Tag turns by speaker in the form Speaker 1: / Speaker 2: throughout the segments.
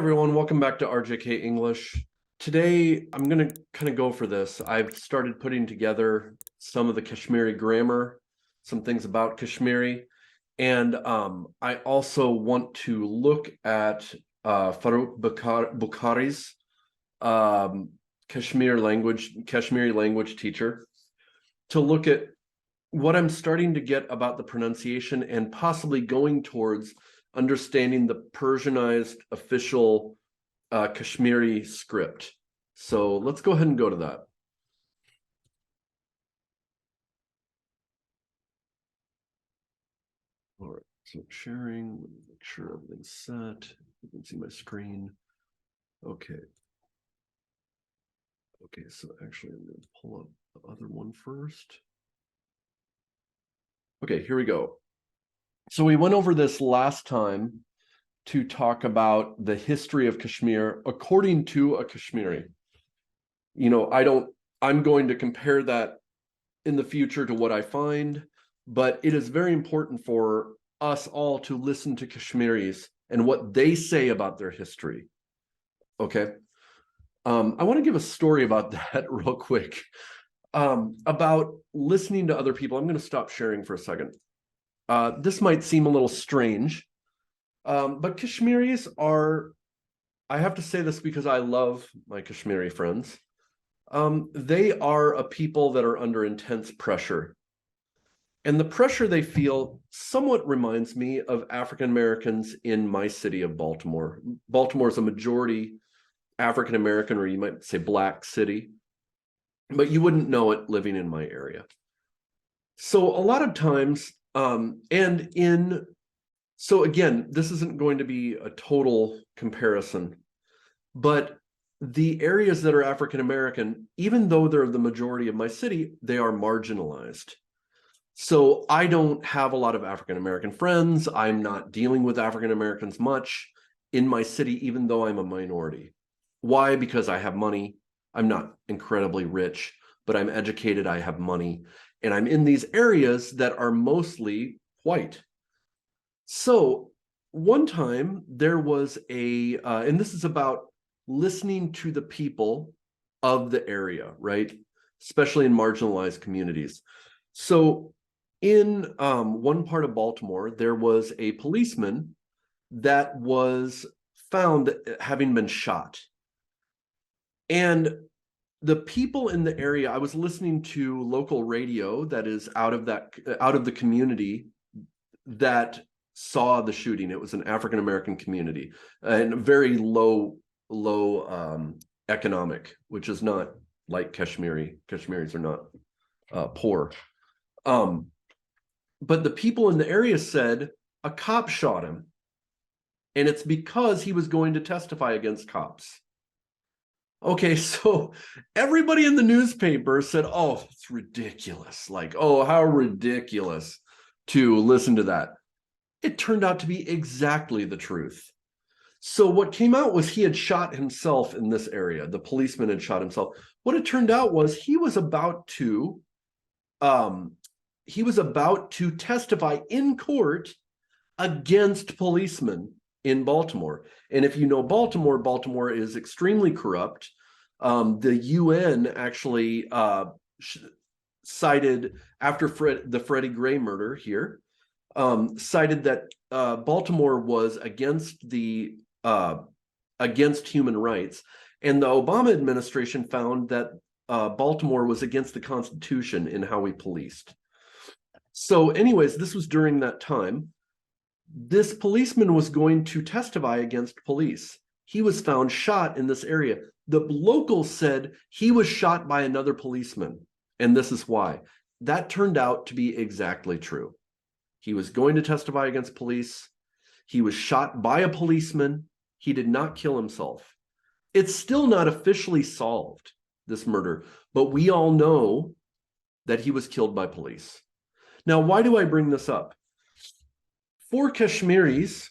Speaker 1: everyone, welcome back to RJK English. Today, I'm going to kind of go for this. I've started putting together some of the Kashmiri grammar, some things about Kashmiri, and I also want to look at Farooq Bukhari's Kashmiri language teacher, to look at what I'm starting to get about the pronunciation and possibly going towards understanding the Persianized official Kashmiri script. So let's go ahead and go to that. All right, so sharing, let me make sure everything's set. You can see my screen. Okay. Okay, so actually I'm going to pull up the other one first. Okay, here we go. So we went over this last time to talk about the history of Kashmir according to a Kashmiri. You know, I'm going to compare that in the future to what I find, but it is very important for us all to listen to Kashmiris and what they say about their history. Okay. I want to give a story about that real quick. About listening to other people. I'm going to stop sharing for a second. This might seem a little strange, but Kashmiris are, I have to say this because I love my Kashmiri friends. They are a people that are under intense pressure. And the pressure they feel somewhat reminds me of African Americans in my city of Baltimore. Baltimore is a majority African American, or you might say Black city, but you wouldn't know it living in my area. So a lot of times, so again, this isn't going to be a total comparison, but the areas that are African American, even though they're the majority of my city, they are marginalized. So I don't have a lot of African American friends. I'm not dealing with African Americans much in my city, even though I'm a minority. Why? Because I have money. I'm not incredibly rich, but I'm educated. I have money. And I'm in these areas that are mostly white. So one time there was and this is about listening to the people of the area, right? Especially in marginalized communities. So in one part of Baltimore, there was a policeman that was found having been shot. And the people in the area, I was listening to local radio that is out of the community that saw the shooting. It was an African American community and very low economic, which is not like Kashmiri. Kashmiris are not poor. But the people in the area said a cop shot him, and it's because he was going to testify against cops. Okay, so everybody in the newspaper said, oh, it's ridiculous. Like, oh, how ridiculous to listen to that. It turned out to be exactly the truth. So what came out was he had shot himself in this area. The policeman had shot himself. What it turned out was he was about to testify in court against policemen in Baltimore. And if you know Baltimore, Baltimore is extremely corrupt. The UN actually cited, after the Freddie Gray murder here, cited that Baltimore was against human rights. And the Obama administration found that Baltimore was against the Constitution in how we policed. So anyways, this was during that time. This policeman was going to testify against police. He was found shot in this area. The locals said he was shot by another policeman, and this is why. That turned out to be exactly true. He was going to testify against police. He was shot by a policeman. He did not kill himself. It's still not officially solved, this murder, but we all know that he was killed by police. Now, why do I bring this up? For Kashmiris,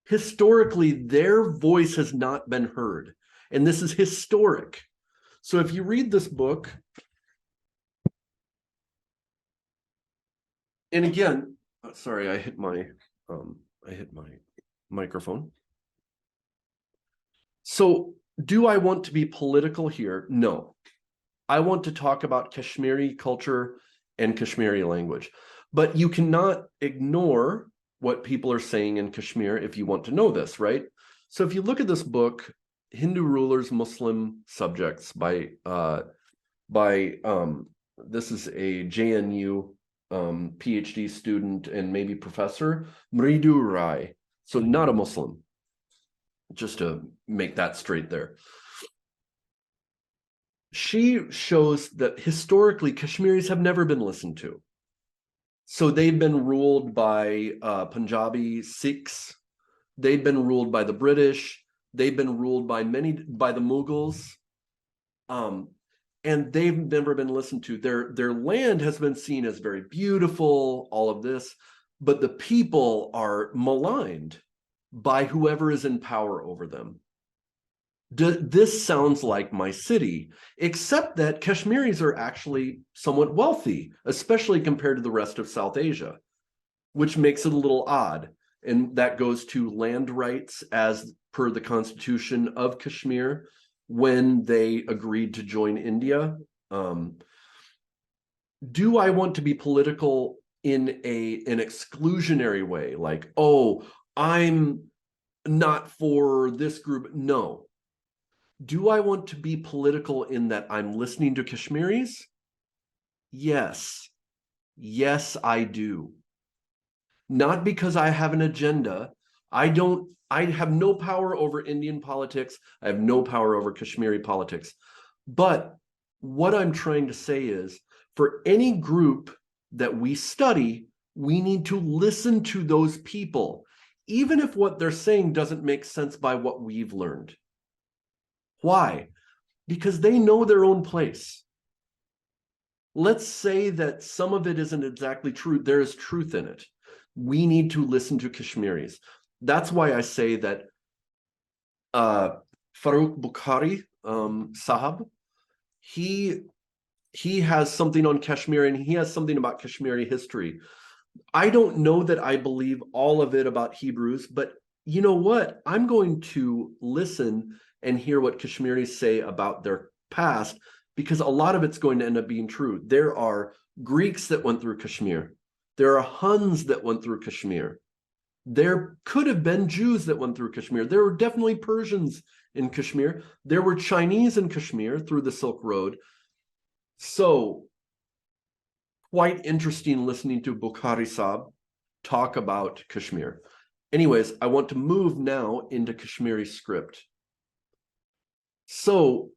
Speaker 1: historically, their voice has not been heard. And this is historic. So if you read this book, and again, sorry, I hit my microphone. So do I want to be political here? No. I want to talk about Kashmiri culture and Kashmiri language. But you cannot ignore what people are saying in Kashmir if you want to know this, right? So if you look at this book, Hindu Rulers, Muslim Subjects by this is a JNU PhD student and maybe professor, Mridu Rai. So not a Muslim, just to make that straight there. She shows that historically Kashmiris have never been listened to. So they've been ruled by Punjabi Sikhs. They've been ruled by the British. They've been ruled by the Mughals. And they've never been listened to. Their land has been seen as very beautiful, all of this, but the people are maligned by whoever is in power over them. This sounds like my city, except that Kashmiris are actually somewhat wealthy, especially compared to the rest of South Asia, which makes it a little odd. And that goes to land rights as per the constitution of Kashmir when they agreed to join India. Do I want to be political in an exclusionary way? Like, oh, I'm not for this group. No. Do I want to be political in that I'm listening to Kashmiris? Yes. Yes, I do. Not because I have an agenda. I have no power over Indian politics. I have no power over Kashmiri politics. But what I'm trying to say is, for any group that we study, we need to listen to those people, even if what they're saying doesn't make sense by what we've learned. Why? Because they know their own place. Let's say that some of it isn't exactly true. There is truth in it. We need to listen to Kashmiris. That's why I say that Farooq Bukhari Sahab, he has something on Kashmir and he has something about Kashmiri history. I don't know that I believe all of it about Hebrews, but you know what? I'm going to listen and hear what Kashmiris say about their past, because a lot of it's going to end up being true. There are Greeks that went through Kashmir. There are Huns that went through Kashmir. There could have been Jews that went through Kashmir. There were definitely Persians in Kashmir. There were Chinese in Kashmir through the Silk Road. So quite interesting listening to Bukhari Saab talk about Kashmir. Anyways, I want to move now into Kashmiri script. So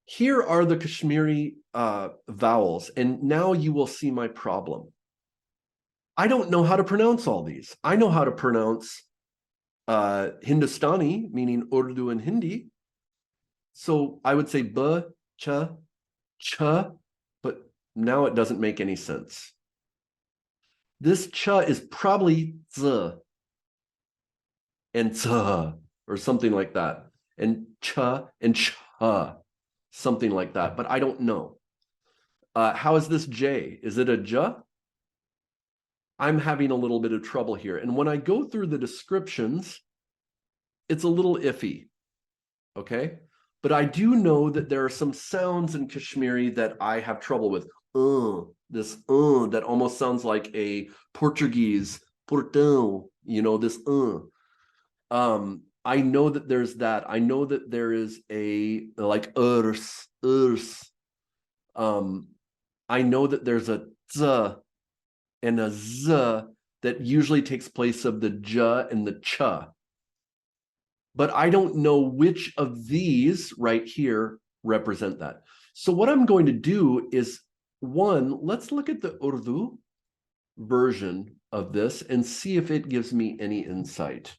Speaker 1: here are the Kashmiri vowels, and now you will see my problem. I don't know how to pronounce all these. I know how to pronounce Hindustani, meaning Urdu and Hindi. So I would say b, cha, cha, but now it doesn't make any sense. This cha is probably z and z or something like that. And cha and cha, something like that, but I don't know. How is this J? Is it a j? I'm having a little bit of trouble here. And when I go through the descriptions, it's a little iffy, okay? But I do know that there are some sounds in Kashmiri that I have trouble with. This that almost sounds like a Portuguese, portão, you know, this I know that there's that. I know that there is a like urs. I know that there's a z and a z that usually takes place of the j and the cha. But I don't know which of these right here represent that. So what I'm going to do is, one, let's look at the Urdu version of this and see if it gives me any insight.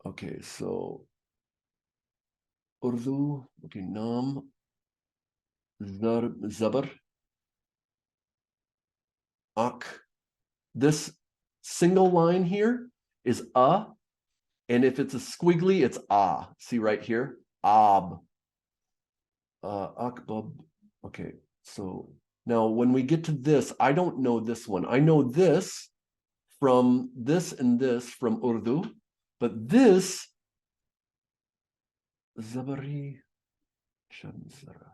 Speaker 1: Okay, so Urdu, okay, Nam, Zabar, Ak. This single line here is a, and if it's a squiggly, it's a. See right here? Ab. Akbab. Okay, so now when we get to this, I don't know this one. I know this from this and this from Urdu, but this Zabari Shamsara.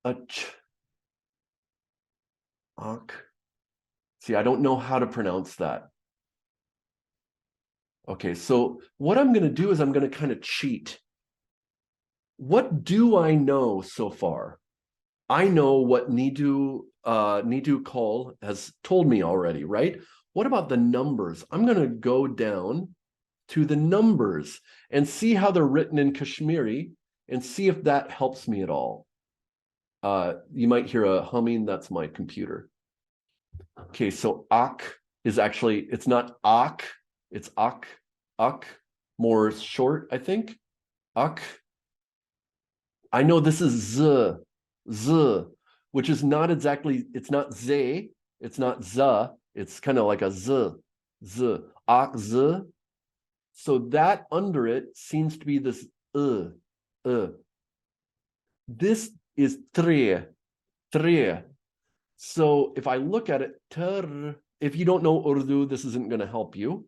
Speaker 1: Ach. Ak. See, I don't know how to pronounce that. Okay, so what I'm going to do is I'm going to kind of cheat. What do I know so far? I know what Nidu Call has told me already, right? What about the numbers? I'm going to go down to the numbers and see how they're written in Kashmiri and see if that helps me at all. You might hear a humming. That's my computer. Okay, so ak is actually, it's not ak, it's ak, more short, I think. Ak. I know this is z, which is not exactly, it's not ze, it's not za, it's kind of like a z, ak, z. So that under it seems to be this This is tre. So if I look at it, ter, if you don't know Urdu, this isn't going to help you.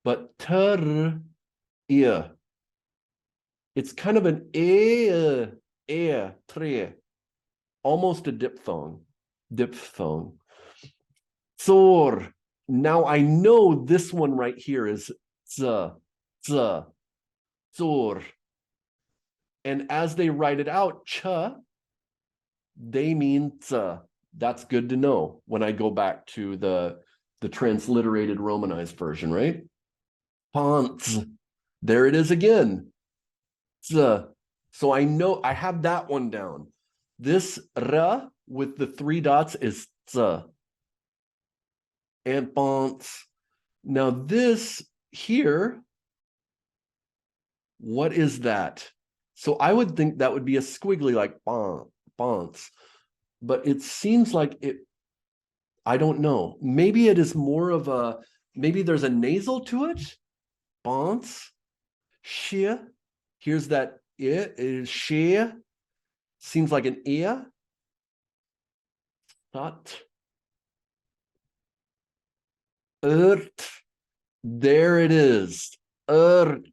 Speaker 1: But ter, it's kind of an tre, almost a diphthong. Zor. Now I know this one right here is z, zor. And as they write it out, cha, they mean z. That's good to know when I go back to the transliterated Romanized version, right? Pants. There it is again. Z. So I know I have that one down. This ra with the 3 dots is z. And pants. Now this here, what is that? So I would think that would be a squiggly like pants. But it seems like it, I don't know. Maybe it is more of a, maybe there's a nasal to it. Pants. Shia. Here's that it is shia. Seems like an ear. Thought. Ert. There it is. Ert.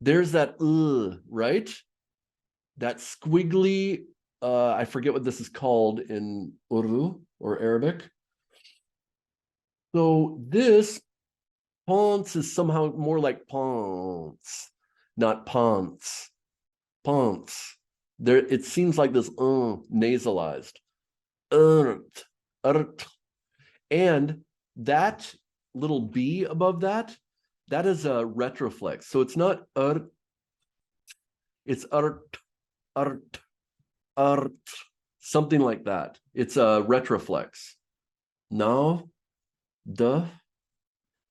Speaker 1: There's that right? That squiggly, I forget what this is called in Urdu or Arabic. So this pants is somehow more like pants, not pants. Pants. There, it seems like this nasalized. Ert. And that little B above that, that is a retroflex. So it's not it's something like that. It's a retroflex. Now,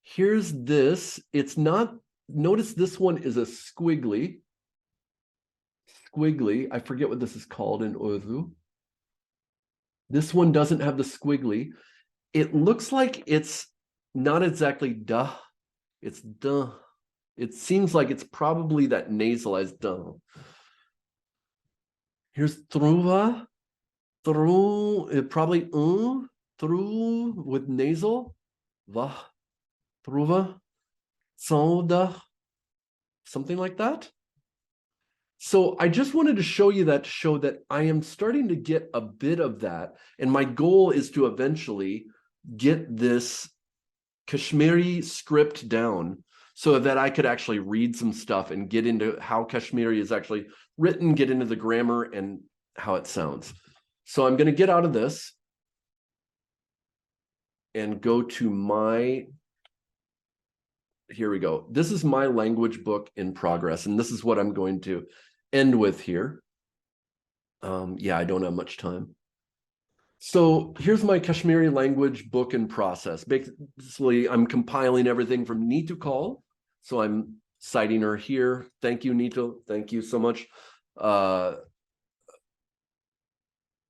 Speaker 1: here's this. It's not, notice this one is a squiggly. I forget what this is called in Urdu. This one doesn't have the squiggly. It looks like it's not exactly duh. It's duh. It seems like it's probably that nasalized duh. Here's truva. Through, probably through with nasal. Va. Truva. Sauda. Something like that. So I just wanted to show you that to show that I am starting to get a bit of that. And my goal is to eventually get this Kashmiri script down so that I could actually read some stuff and get into how Kashmiri is actually written, get into the grammar and how it sounds. So I'm going to get out of this and go to my, here we go. This is my language book in progress, and this is what I'm going to end with here. Yeah, I don't have much time. So here's my Kashmiri language book in process. Basically, I'm compiling everything from Neetu Call. So I'm citing her here. Thank you, Neetu. Thank you so much.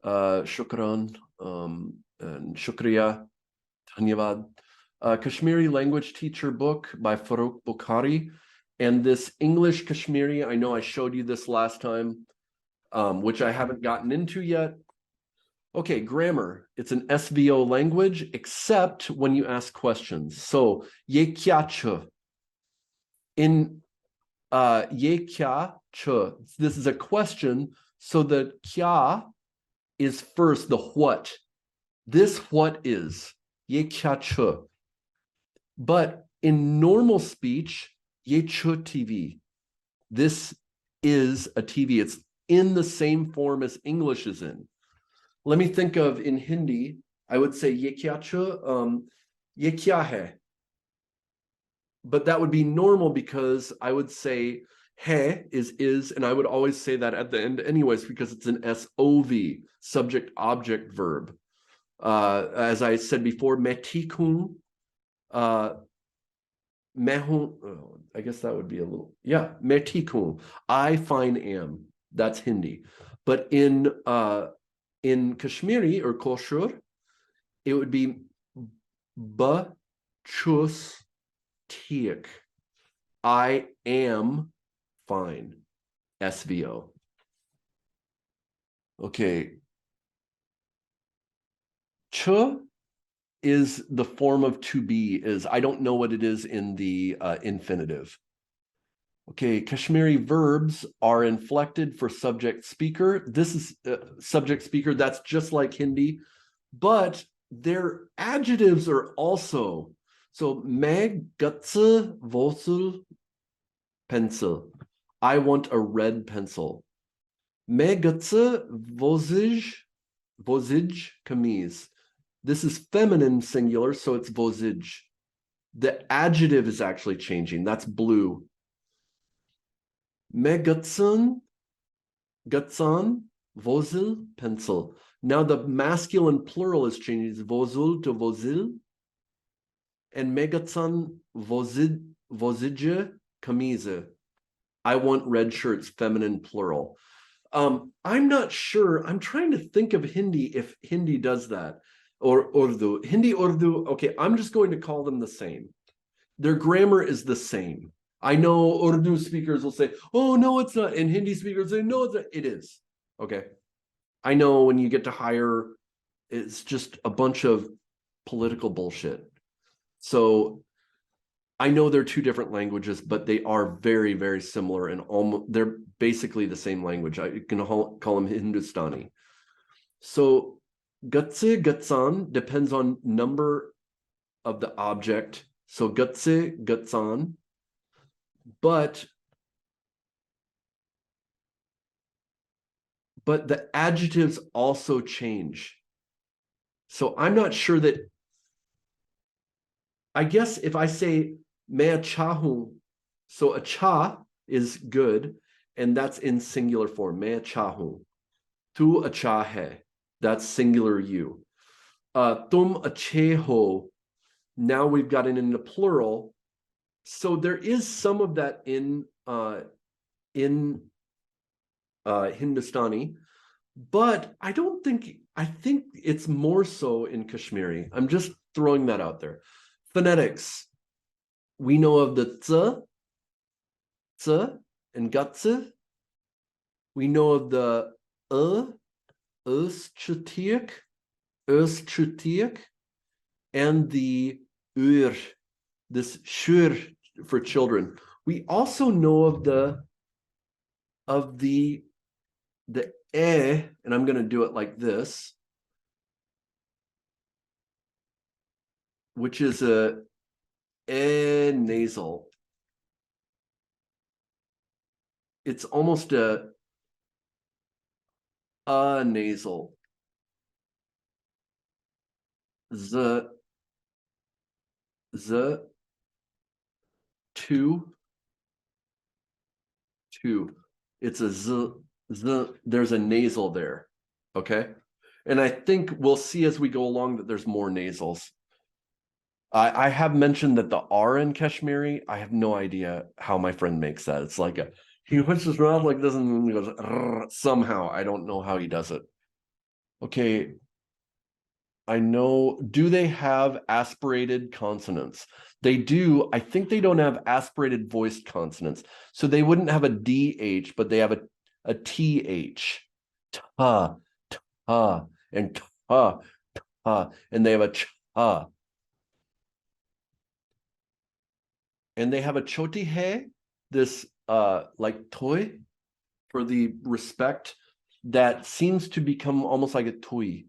Speaker 1: Shukran and Shukriya. Dhanyavad. Kashmiri language teacher book by Farooq Bukhari. And this English-Kashmiri, I know I showed you this last time, which I haven't gotten into yet. Okay, grammar. It's an SVO language, except when you ask questions. So, ye kya cha? In Ye kya ch. This is a question. So the kya is first, the what. This what is. Ye kya ch. But in normal speech, ye ch TV. This is a TV. It's in the same form as English is in. Let me think of in Hindi, I would say ye kya ch, ye kya hai. But that would be normal because I would say hai is, and I would always say that at the end anyways, because it's an SOV, subject, object, verb. As I said before, मैं ठीक हूँ, मैं हूँ, I guess that would be a little, yeah, मैं ठीक हूँ, I fine am. That's Hindi. But in Kashmiri or Koshur, it would be ba chus tiek. I am fine. SVO. Okay. Ch is the form of to be, is I don't know what it is in the infinitive. Okay, Kashmiri verbs are inflected for subject speaker. This is subject speaker. That's just like Hindi, but their adjectives are also. So, मैं gutse vosul pencil. I want a red pencil. मैं gutse vozij kameez. This is feminine singular, so it's vozij. The adjective is actually changing. That's blue. मैं gutsan vozil pencil. Now the masculine plural is changing. Vozul to vozil. And megatsan vozije kameeze. I want red shirts, feminine plural. I'm not sure. I'm trying to think of Hindi if Hindi does that. Or Urdu. Hindi, Urdu, okay, I'm just going to call them the same. Their grammar is the same. I know Urdu speakers will say, oh, no, it's not. And Hindi speakers say, no, it's not. It is. Okay. I know when you get to higher, it's just a bunch of political bullshit. So I know they're two different languages, but they are very, very similar and almost they're basically the same language. I can call them Hindustani. So Gutse, Gutsan depends on number of the object. So Gutse, Gutsan. But the adjectives also change. So I'm not sure that, I guess if I say मैं अच्छा हूं, so अच्छा is good, and that's in singular form. मैं अच्छा हूं. तू अच्छा है. That's singular you. तुम अच्छे हो. Now we've got it in the plural. So there is some of that in Hindustani, but I think it's more so in Kashmiri. I'm just throwing that out there. Phonetics. We know of the ts, and gutse. We know of the chutiek, and the this shur for children. We also know of the and I'm going to do it like this, which is a nasal. It's almost a nasal. Z, two. It's a z. There's a nasal there. Okay. And I think we'll see as we go along that there's more nasals. I have mentioned that the R in Kashmiri, I have no idea how my friend makes that. It's like he puts his mouth like this and he goes somehow. I don't know how he does it. Okay. I know. Do they have aspirated consonants? They do. I think they don't have aspirated voiced consonants. So they wouldn't have a DH, but they have a TH. Ta, ta, and ta, ta, and they have a cha. And they have a choti hai, this like toy, for the respect that seems to become almost like a toy.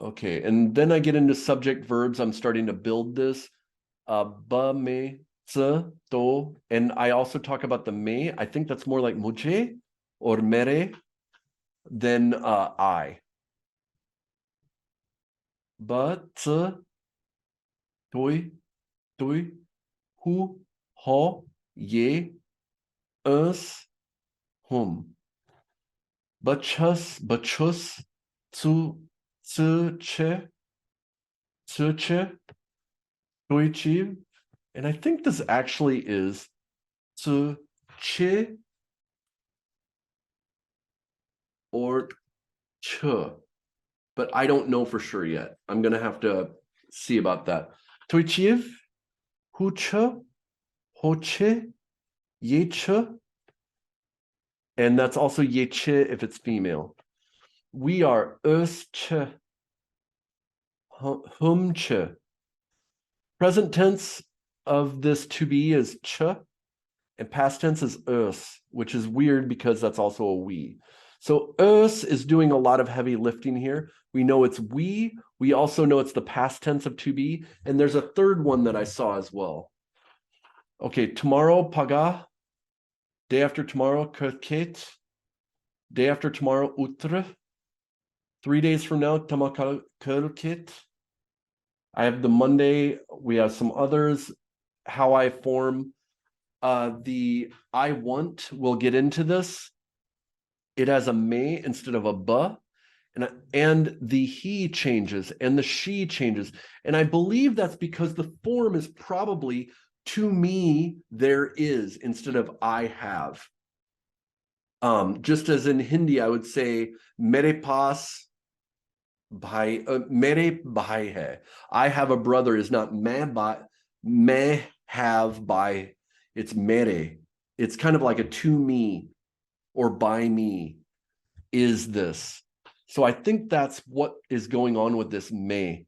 Speaker 1: Okay, and then I get into subject verbs. I'm starting to build this. Ba, me, tse, to. And I also talk about the me. I think that's more like mujhe or mere than I. Ba, tse, toi, tui, hu, ho, ye, us, hum. Bachus, bachus, tsu, tsu, che, Tuichi, and I think this actually is to chi or ch, but I don't know for sure yet. I'm gonna have to see about that. Tuichiv, hu ch, ho chi, ye ch, and that's also ye chi if it's female. We are us ch, hum ch. Present tense of this to be is ch, and past tense is us, which is weird because that's also a we. So us is doing a lot of heavy lifting here. We know it's we. We also know it's the past tense of to be. And there's a third one that I saw as well. Okay, tomorrow, paga. Day after tomorrow, kerket. Day after tomorrow, utre. 3 days from now, tamakerket. I have the Monday. We have some others. How I form the I want, we'll get into this. It has a me instead of a ba, and the he changes and the she changes. And I believe that's because the form is probably to me there is instead of I have. Just as in Hindi, I would say mere paas mere bhai hai. I have a brother is not me have by, it's mere. It's kind of like a to me or by me is this. So I think that's what is going on with this me.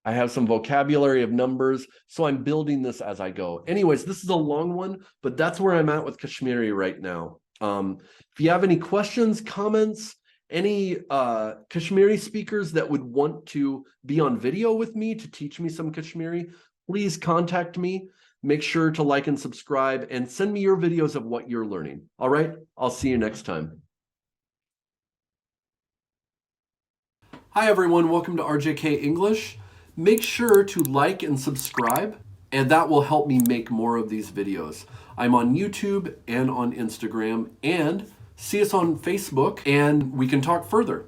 Speaker 1: I have some vocabulary of numbers, so I'm building this as I go. Anyways, this is a long one, but that's where I'm at with Kashmiri right now. If you have any questions, comments, any Kashmiri speakers that would want to be on video with me to teach me some Kashmiri, please contact me. Make sure to like and subscribe and send me your videos of what you're learning. All right, I'll see you next time. Hi everyone, welcome to RJK English. Make sure to like and subscribe, and that will help me make more of these videos. I'm on YouTube and on Instagram, and see us on Facebook, and we can talk further.